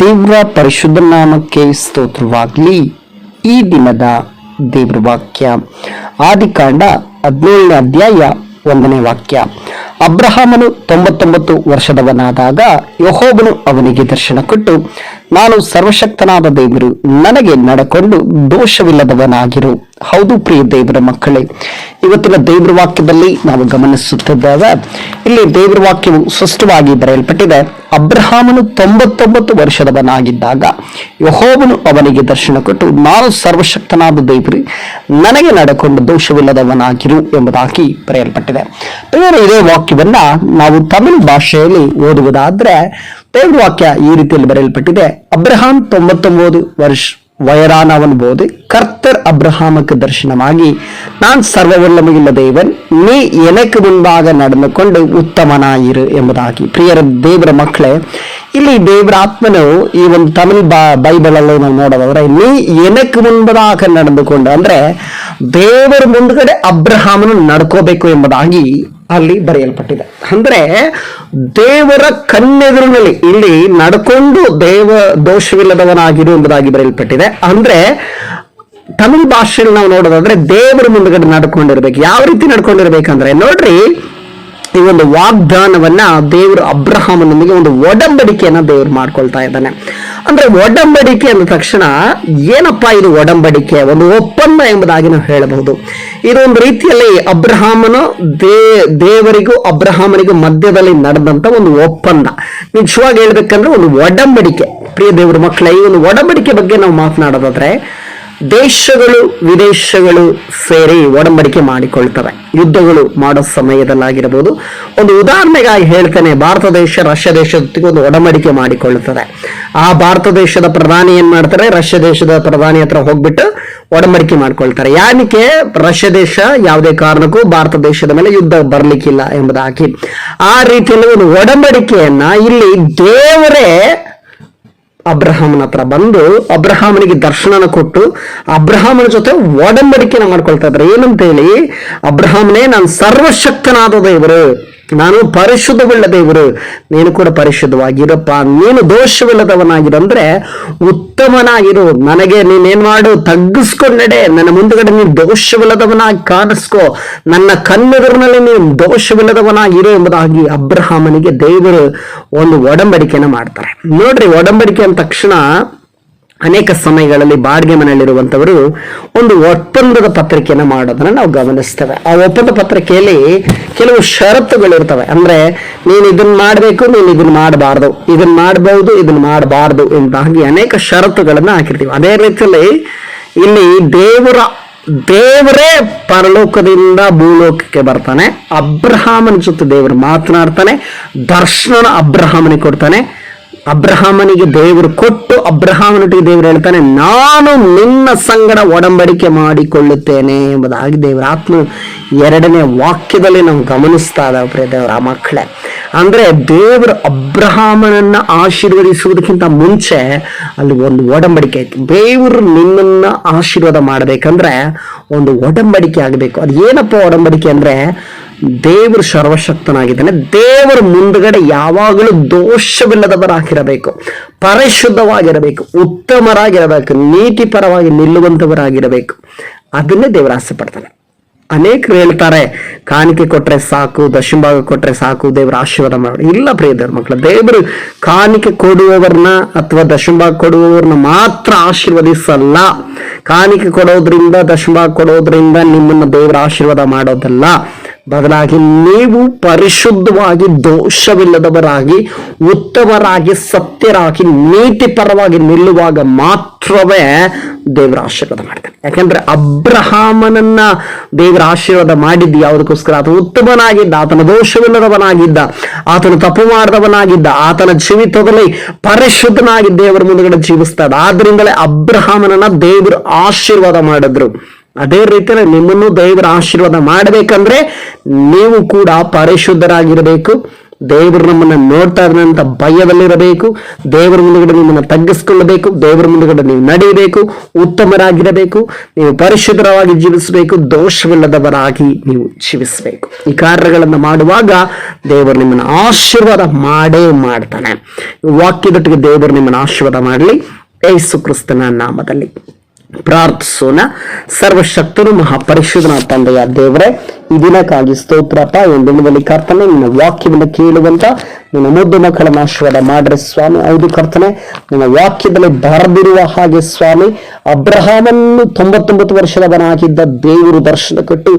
ದೇವರ ಪರಿಶುದ್ಧ ನಾಮಕ್ಕೆ ಸ್ತೋತ್ರವಾಗಲಿ. ಈ ದಿನದ ದೇವರ ವಾಕ್ಯ ಆದಿಕಾಂಡ 17ನೇ ಅಧ್ಯಾಯ 1ನೇ ವಾಕ್ಯ. ಅಬ್ರಹಾಮನು 99 ವರ್ಷದವನಾದಾಗ ಯೆಹೋವನು ಅವನಿಗೆ ದರ್ಶನ ಕೊಟ್ಟು, ನಾನು ಸರ್ವಶಕ್ತನಾದ ದೇವರು, ನನಗೆ ನಡಕೊಂಡು ದೋಷವಿಲ್ಲದವನಾಗಿರು. ಹೌದು ಪ್ರಿಯ ದೇವರ ಮಕ್ಕಳೇ, ಇವತ್ತಿನ ದೇವರ ವಾಕ್ಯದಲ್ಲಿ ನಾವು ಗಮನಿಸುತ್ತಿದ್ದೇವೆ. ಇಲ್ಲಿ ದೇವರ ವಾಕ್ಯವು ಸ್ಪಷ್ಟವಾಗಿ ಬರೆಯಲ್ಪಟ್ಟಿದೆ. ಅಬ್ರಹಾಮನು 99 ವರ್ಷದವನಾಗಿದ್ದಾಗ ಯೆಹೋವನು ಅವನಿಗೆ ದರ್ಶನ ಕೊಟ್ಟು, ನಾನು ಸರ್ವಶಕ್ತನಾದ ದೇವರು, ನನಗೆ ನಡಕೊಂಡು ದೋಷವಿಲ್ಲದವನಾಗಿರು ಎಂಬುದಾಗಿ ಬರೆಯಲ್ಪಟ್ಟಿದೆ. ಇದೇ ವಾಕ್ಯವನ್ನ ನಾವು ತಮಿಳು ಭಾಷೆಯಲ್ಲಿ ಓದುವುದಾದ್ರೆ ದೇವರ ವಾಕ್ಯ ಈ ರೀತಿಯಲ್ಲಿ ಬರೆಯಲ್ಪಟ್ಟಿದೆ. ಅಬ್ರಹಾಂ 99 ವರ್ಷ வயதானவன் போது கர்த்தர் அப்ரஹாமுக்கு தரிசனமாகி, நான் சர்வவல்லமையுள்ள தேவன், நீ எனக்கு முன்பாக நடந்து ಕೊಂಡು ಉತ್ತಮನಾಗಿರು ಎಂಬುದಾಗಿ. ಪ್ರಿಯರ ದೇವರ ಮಕ್ಕಳೇ, ಇಲ್ಲಿ ದೇವರ ಆತ್ಮನು ಈ ಒಂದು ತಮಿಳ್ ಬೈಬಲ್ ಅಲ್ಲಿ ನಾವು ನೋಡೋದಾದ್ರೆ, ನೀ ಎನಕ್ಕೆ ಮುಂಬಾಗ ನಡೆದುಕೊಂಡು ಅಂದ್ರೆ ದೇವರ ಮುಂದ್ಗಡೆ ಅಬ್ರಹಾಮನು ನಡ್ಕೋಬೇಕು ಎಂಬುದಾಗಿ ಅಲ್ಲಿ ಬರೆಯಲ್ಪಟ್ಟಿದೆ. ಅಂದ್ರೆ ದೇವರ ಕಣ್ಣೆದುರಿನಲ್ಲಿ ಇಲ್ಲಿ ನಡ್ಕೊಂಡು ದೋಷವಿಲ್ಲದವನಾಗಿರು ಎಂಬುದಾಗಿ ಬರೆಯಲ್ಪಟ್ಟಿದೆ. ಅಂದ್ರೆ ತಮಿಳ್ ಭಾಷೆಯಲ್ಲಿ ನಾವು ನೋಡೋದಾದ್ರೆ ದೇವರ ಮುಂದ್ಗಡೆ ನಡ್ಕೊಂಡಿರ್ಬೇಕು. ಯಾವ ರೀತಿ ನಡ್ಕೊಂಡಿರ್ಬೇಕಂದ್ರೆ ನೋಡ್ರಿ, ಈ ಒಂದು ವಾಗ್ದಾನವನ್ನ ದೇವರು ಅಬ್ರಹಾಮನೊಂದಿಗೆ ಒಂದು ಒಡಂಬಡಿಕೆಯನ್ನ ದೇವರು ಮಾಡ್ಕೊಳ್ತಾ ಇದ್ದಾನೆ. ಅಂದ್ರೆ ಒಡಂಬಡಿಕೆ ಅಂದ ತಕ್ಷಣ ಏನಪ್ಪಾ ಇದು ಒಡಂಬಡಿಕೆ, ಒಂದು ಒಪ್ಪಂದ ಎಂಬುದಾಗಿ ನಾವು ಹೇಳಬಹುದು. ಇದೊಂದು ರೀತಿಯಲ್ಲಿ ಅಬ್ರಹಾಮನು ದೇವರಿಗೂ ಅಬ್ರಹಾಮನಿಗೂ ಮಧ್ಯದಲ್ಲಿ ನಡೆದಂತ ಒಂದು ಒಪ್ಪಂದ. ನಿಜವಾಗಿ ಹೇಳ್ಬೇಕಂದ್ರೆ ಒಂದು ಒಡಂಬಡಿಕೆ. ಪ್ರಿಯ ದೇವರ ಮಕ್ಕಳೇ, ಈ ಒಂದು ಒಡಂಬಡಿಕೆ ಬಗ್ಗೆ ನಾವು ಮಾತನಾಡೋದಾದ್ರೆ ದೇಶಗಳು ವಿದೇಶಗಳು ಸೇರಿ ಒಡಂಬಡಿಕೆ ಮಾಡಿಕೊಳ್ತವೆ. ಯುದ್ಧಗಳು ಮಾಡೋ ಸಮಯದಲ್ಲಾಗಿರಬಹುದು. ಒಂದು ಉದಾಹರಣೆಗಾಗಿ ಹೇಳ್ತೇನೆ, ಭಾರತ ದೇಶ ರಷ್ಯಾ ದೇಶದೊಟ್ಟಿಗೆ ಒಂದು ಒಡಂಬಡಿಕೆ ಮಾಡಿಕೊಳ್ಳುತ್ತದೆ. ಆ ಭಾರತ ದೇಶದ ಪ್ರಧಾನಿ ಏನ್ ಮಾಡ್ತಾರೆ, ರಷ್ಯಾ ದೇಶದ ಪ್ರಧಾನಿ ಹತ್ರ ಹೋಗ್ಬಿಟ್ಟು ಒಡಂಬಡಿಕೆ ಮಾಡ್ಕೊಳ್ತಾರೆ. ಯಾಕೆ ರಷ್ಯಾ ದೇಶ ಯಾವುದೇ ಕಾರಣಕ್ಕೂ ಭಾರತ ದೇಶದ ಮೇಲೆ ಯುದ್ಧ ಬರ್ಲಿಕ್ಕಿಲ್ಲ ಎಂಬುದಾಗಿ. ಆ ರೀತಿಯಲ್ಲಿ ಒಂದು ಒಡಂಬಡಿಕೆಯನ್ನ ಇಲ್ಲಿ ದೇವರೇ ಅಬ್ರಹಾಮನ ಹತ್ರ ಬಂದು ಅಬ್ರಹಾಮನಿಗೆ ದರ್ಶನ ಕೊಟ್ಟು ಅಬ್ರಹಾಮನ ಜೊತೆ ಒಡಂಬಡಿಕೆನ ಮಾಡ್ಕೊಳ್ತಾ ಇದ್ದಾರೆ. ಏನಂತ ಹೇಳಿ, ಅಬ್ರಹಾಮನೇ, ನಾನು ಸರ್ವಶಕ್ತನಾದ ದೇವರು, ನಾನು ಪರಿಶುದ್ಧವುಳ್ಳ ದೇವರು, ನೀನು ಕೂಡ ಪರಿಶುದ್ಧವಾಗಿರಪ್ಪ, ನೀನು ದೋಷವಿಲ್ಲದವನಾಗಿರು, ಅಂದ್ರೆ ಉತ್ತಮನಾಗಿರು, ನನಗೆ ನೀನೇನ್ ಮಾಡು, ತಗ್ಗಿಸ್ಕೊಂಡೆ, ನನ್ನ ಮುಂದುಗಡೆ ನೀನು ದೋಷವಿಲ್ಲದವನಾಗಿ ಕಾಣಿಸ್ಕೋ, ನನ್ನ ಕಣ್ಣೆದುರಿನಲ್ಲಿ ನೀನು ದೋಷವಿಲ್ಲದವನಾಗಿರು ಎಂಬುದಾಗಿ ಅಬ್ರಹಾಮನಿಗೆ ದೇವರು ಒಂದು ಒಡಂಬಡಿಕೆನ ಮಾಡ್ತಾರೆ. ನೋಡ್ರಿ, ಒಡಂಬಡಿಕೆ ಅಂದ ತಕ್ಷಣ ಅನೇಕ ಸಮಯಗಳಲ್ಲಿ ಬಾಡಿಗೆ ಮನೆಯಲ್ಲಿರುವಂತವರು ಒಂದು ಒಪ್ಪಂದದ ಪತ್ರಿಕೆಯನ್ನು ಮಾಡೋದನ್ನ ನಾವು ಗಮನಿಸ್ತೇವೆ. ಆ ಒಪ್ಪಂದ ಪತ್ರಿಕೆಯಲ್ಲಿ ಕೆಲವು ಷರತ್ತುಗಳಿರ್ತವೆ. ಅಂದ್ರೆ ನೀನು ಇದನ್ನ ಮಾಡಬೇಕು, ನೀನು ಇದನ್ನ ಮಾಡಬಾರ್ದು, ಇದನ್ನ ಮಾಡಬಹುದು, ಇದನ್ನ ಮಾಡಬಾರ್ದು ಎಂಬಾಗಿ ಅನೇಕ ಷರತ್ತುಗಳನ್ನ ಹಾಕಿರ್ತೀವಿ. ಅದೇ ರೀತಿಯಲ್ಲಿ ಇಲ್ಲಿ ದೇವರೇ ಪರಲೋಕದಿಂದ ಭೂಲೋಕಕ್ಕೆ ಬರ್ತಾನೆ. ಅಬ್ರಹಾಮನ ಜೊತೆ ದೇವರು ಮಾತನಾಡ್ತಾನೆ, ದರ್ಶನ ಅಬ್ರಹಾಮನಿಗೆ ಕೊಡ್ತಾನೆ. ಅಬ್ರಹಾಮನಿಗೆ ದೇವರು ಕೊಟ್ಟು ಅಬ್ರಹಾಮನೊಟ್ಟಿಗೆ ದೇವರು ಹೇಳ್ತಾನೆ, ನಾನು ನಿನ್ನ ಸಂಗಡ ಒಡಂಬಡಿಕೆ ಮಾಡಿಕೊಳ್ಳುತ್ತೇನೆ ಎಂಬುದಾಗಿ ದೇವರ ಆತ್ಮ 2ನೇ ವಾಕ್ಯದಲ್ಲಿ ನಾವು ಗಮನಿಸ್ತಾ ಇದ್ದಾವೆ. ಪ್ರಿಯ ದೇವರ ಮಕ್ಕಳೇ, ಅಂದ್ರೆ ದೇವರು ಅಬ್ರಹಾಮನನ್ನ ಆಶೀರ್ವದಿಸುವುದಕ್ಕಿಂತ ಮುಂಚೆ ಅಲ್ಲಿ ಒಂದು ಒಡಂಬಡಿಕೆ ಆಯ್ತು. ದೇವರು ನಿನ್ನನ್ನ ಆಶೀರ್ವಾದ ಮಾಡಬೇಕಂದ್ರೆ ಒಂದು ಒಡಂಬಡಿಕೆ ಆಗಬೇಕು. ಅದು ಏನಪ್ಪ ಒಡಂಬಡಿಕೆ ಅಂದ್ರೆ, ದೇವರು ಸರ್ವಶಕ್ತನಾಗಿದ್ದಾನೆ, ದೇವರ ಮುಂದುಗಡೆ ಯಾವಾಗಲೂ ದೋಷವಿಲ್ಲದವರಾಗಿರಬೇಕು, ಪರಿಶುದ್ಧವಾಗಿರಬೇಕು, ಉತ್ತಮರಾಗಿರಬೇಕು, ನೀತಿಪರವಾಗಿ ನಿಲ್ಲುವಂತವರಾಗಿರಬೇಕು. ಅದನ್ನೇ ದೇವರು ಆಸೆ ಪಡ್ತಾನೆ. ಅನೇಕರು ಹೇಳ್ತಾರೆ, ಕಾಣಿಕೆ ಕೊಟ್ರೆ ಸಾಕು, ದಶಮಭಾಗ ಕೊಟ್ರೆ ಸಾಕು, ದೇವರ ಆಶೀರ್ವಾದ ಮಾಡಿ. ಇಲ್ಲ ಪ್ರಿಯ ದೇವರ ಮಕ್ಕಳು, ದೇವರು ಕಾಣಿಕೆ ಕೊಡುವವರನ್ನ ಅಥವಾ ದಶಮಭಾಗ ಕೊಡುವವರನ್ನ ಮಾತ್ರ ಆಶೀರ್ವದಿಸಲ್ಲ. ಕಾಣಿಕೆ ಕೊಡೋದ್ರಿಂದ, ದಶಮಭಾಗ ಕೊಡೋದ್ರಿಂದ ನಿಮ್ಮನ್ನ ದೇವರ ಆಶೀರ್ವಾದ ಮಾಡೋದಲ್ಲ. ಬದಲಾಗಿ ನೀವು ಪರಿಶುದ್ಧವಾಗಿ, ದೋಷವಿಲ್ಲದವರಾಗಿ, ಉತ್ತಮರಾಗಿ, ಸತ್ಯರಾಗಿ, ನೀತಿಪರವಾಗಿ ನಿಲ್ಲುವಾಗ ಮಾತ್ರವೇ ದೇವರ ಆಶೀರ್ವಾದ ಮಾಡ್ತಾನೆ. ಯಾಕಂದ್ರೆ ಅಬ್ರಹಾಮನನ್ನ ದೇವರ ಆಶೀರ್ವಾದ ಮಾಡಿದ್ದು ಯಾವುದಕ್ಕೋಸ್ಕರ? ಆತನು ಉತ್ತಮನಾಗಿದ್ದ, ಆತನ ದೋಷವಿಲ್ಲದವನಾಗಿದ್ದ, ಆತನು ತಪ್ಪು ಮಾಡಿದವನಾಗಿದ್ದ, ಆತನ ಜೀವಿತದಲ್ಲಿ ಪರಿಶುದ್ಧನಾಗಿ ದೇವರ ಮುಂದುಗಡೆ ಜೀವಿಸ್ತಾ ಇದ್ದ. ಆದ್ರಿಂದಲೇ ಅಬ್ರಹಾಮನನ್ನ ದೇವರು ಆಶೀರ್ವಾದ ಮಾಡಿದ್ರು. ಅದೇ ರೀತಿಯಲ್ಲಿ ನಿಮ್ಮನ್ನು ದೇವರ ಆಶೀರ್ವಾದ ಮಾಡಬೇಕಂದ್ರೆ ನೀವು ಕೂಡ ಪರಿಶುದ್ಧರಾಗಿರಬೇಕು, ದೇವರು ನಮ್ಮನ್ನ ನೋಡ್ತಾ ಇದ್ದಾನೆ ಅಂತ ಭಯದಲ್ಲಿರಬೇಕು. ದೇವರ ಮುಂದುಗಡೆ ನಿಮ್ಮನ್ನು ತಗ್ಗಿಸ್ಕೊಳ್ಳಬೇಕು. ದೇವರ ಮುಂದುಗಡೆ ನೀವು ನಡೆಯಬೇಕು, ಉತ್ತಮರಾಗಿರಬೇಕು, ನೀವು ಪರಿಶುದ್ಧವಾಗಿ ಜೀವಿಸಬೇಕು, ದೋಷವಿಲ್ಲದವರಾಗಿ ನೀವು ಜೀವಿಸಬೇಕು. ಈ ಕಾರ್ಯಗಳನ್ನು ಮಾಡುವಾಗ ದೇವರು ನಿಮ್ಮನ್ನು ಆಶೀರ್ವಾದ ಮಾಡೇ ಮಾಡ್ತಾನೆ. ವಾಕ್ಯದೊಟ್ಟಿಗೆ ದೇವರು ನಿಮ್ಮನ್ನು ಆಶೀರ್ವಾದ ಮಾಡಲಿ. ಯೇಸು ಕ್ರಿಸ್ತನ ನಾಮದಲ್ಲಿ ಪ್ರಾರ್ಥಿಸೋಣ. ಸರ್ವಶಕ್ತನು ಮಹಾಪರಿಶುದ್ಧನ ತಂದೆಯ ದೇವರೇ, ಈ ದಿನಕ್ಕಾಗಿ ಸ್ತೋತ್ರಪ್ಪ. ಒಂದು ದಿನದಲ್ಲಿ ಕರ್ತನೆ ನಿನ್ನ ವಾಕ್ಯವನ್ನು ಕೇಳುವಂತ ನಿನ್ನ ಮುದ್ದು ಮಕ್ಕಳನ್ನು ಆಶೀರ್ವಾದ ಮಾಡ್ರೆ ಸ್ವಾಮಿ. ಹೌದು ಕರ್ತನೆ, ನಿನ್ನ ವಾಕ್ಯದಲ್ಲಿ ಬರೆದಿರುವ ಹಾಗೆ ಸ್ವಾಮಿ, ಅಬ್ರಹಾಮನ್ನು 99 ವರ್ಷದವನಾಗಿದ್ದ ದೇವರು ದರ್ಶನ ಕೊಟ್ಟು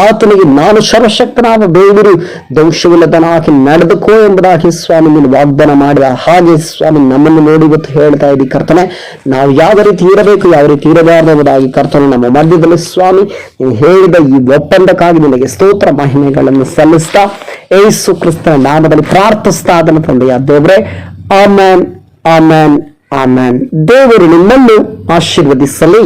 ಆತನಿಗೆ ನಾನು ಸರ್ವಶಕ್ತನಾದ ದೇವರು, ದೋಷವಿಲ್ಲದನಾಗಿ ನಡೆದುಕೋ ಎಂಬುದಾಗಿ ಸ್ವಾಮಿ ನೀನು ವಾಗ್ದಾನ ಮಾಡಿದ ಹಾಗೆ ಸ್ವಾಮಿ ನಮ್ಮನ್ನು ನೋಡಿ ಇವತ್ತು ಹೇಳ್ತಾ ಇದ್ದೀವಿ ಕರ್ತನೆ. ನಾವು ಯಾವ ರೀತಿ ಇರಬೇಕು, ಯಾವ ರೀತಿ ಇರಬಾರದು ಎಂಬುದಾಗಿ ಕರ್ತನೆ ನಮ್ಮ ಮಧ್ಯದಲ್ಲಿ ಸ್ವಾಮಿ ನೀನು ಹೇಳಿದ ಈ ಒಪ್ಪಂದಕ್ಕಾಗಿ ನಿನಗೆ ಸ್ತೋತ್ರ ಮಹಿಮೆಗಳನ್ನು ಸಲ್ಲಿಸ್ತಾ ಯೇಸು ಕ್ರಿಸ್ತನ ನಾಮದಲ್ಲಿ ಪ್ರಾರ್ಥಿಸ್ತಾ ಅದನ್ನು ತಂದೆಯ ದೇವರೇ. Amen, amen, amen. ದೇವರು ನಿಮ್ಮನ್ನು ಆಶೀರ್ವದಿಸಲಿ.